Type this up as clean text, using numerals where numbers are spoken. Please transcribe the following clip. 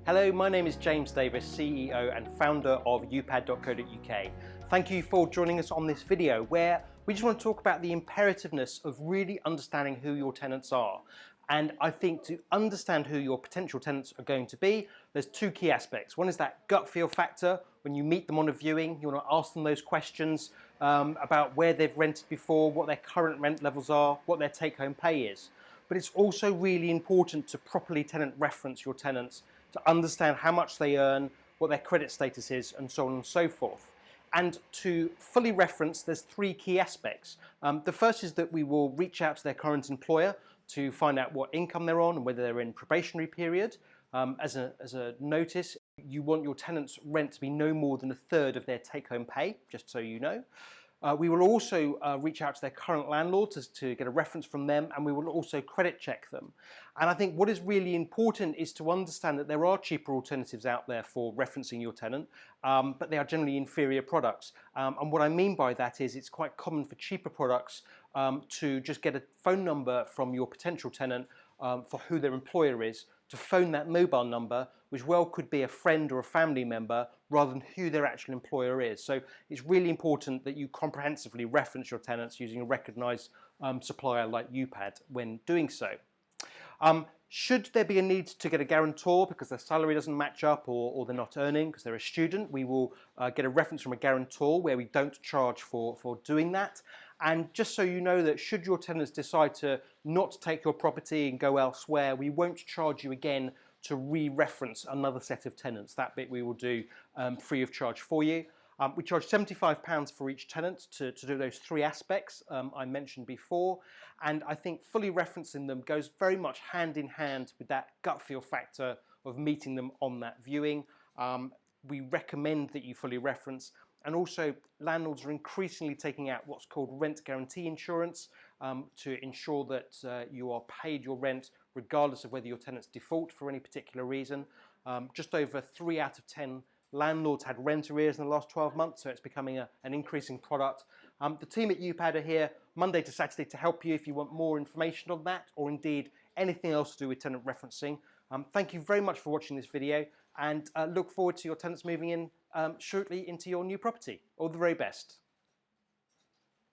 Hello, my name is James Davis, CEO and founder of upad.co.uk. Thank you for joining us on this video where we just want to talk about the imperativeness of really understanding who your tenants are. And I think to understand who your potential tenants are going to be, there's two key aspects. One is that gut feel factor. When you meet them on a viewing, you want to ask them those questions about where they've rented before, what their current rent levels are, what their take-home pay is. But it's also really important to properly tenant reference your tenants, to understand how much they earn, what their credit status is, and so on and so forth. And to fully reference, there's three key aspects. The first is that we will reach out to their current employer to find out what income they're on and whether they're in probationary period. As a notice, you want your tenant's rent to be no more than a third of their take-home pay, just so you know. We will also reach out to their current landlord to get a reference from them, and we will also credit check them. And I think what is really important is to understand that there are cheaper alternatives out there for referencing your tenant, but they are generally inferior products. And what I mean by that is it's quite common for cheaper products to just get a phone number from your potential tenant for who their employer is, to phone that mobile number, which well could be a friend or a family member, rather than who their actual employer is. So it's really important that you comprehensively reference your tenants using a recognised supplier like Upad when doing so. Should there be a need to get a guarantor because their salary doesn't match up or they're not earning because they're a student, we will get a reference from a guarantor where we don't charge for doing that. And just so you know that should your tenants decide to not take your property and go elsewhere, we won't charge you again to re-reference another set of tenants. That bit we will do free of charge for you. We charge £75 for each tenant to do those three aspects I mentioned before, and I think fully referencing them goes very much hand in hand with that gut feel factor of meeting them on that viewing. We recommend that you fully reference, and also landlords are increasingly taking out what's called rent guarantee insurance to ensure that you are paid your rent regardless of whether your tenants default for any particular reason. Just over 3 out of 10 landlords had rent arrears in the last 12 months, so it's becoming an increasing product. The team at Upad are here Monday to Saturday to help you if you want more information on that, or indeed anything else to do with tenant referencing. Thank you very much for watching this video, and look forward to your tenants moving in shortly into your new property. All the very best.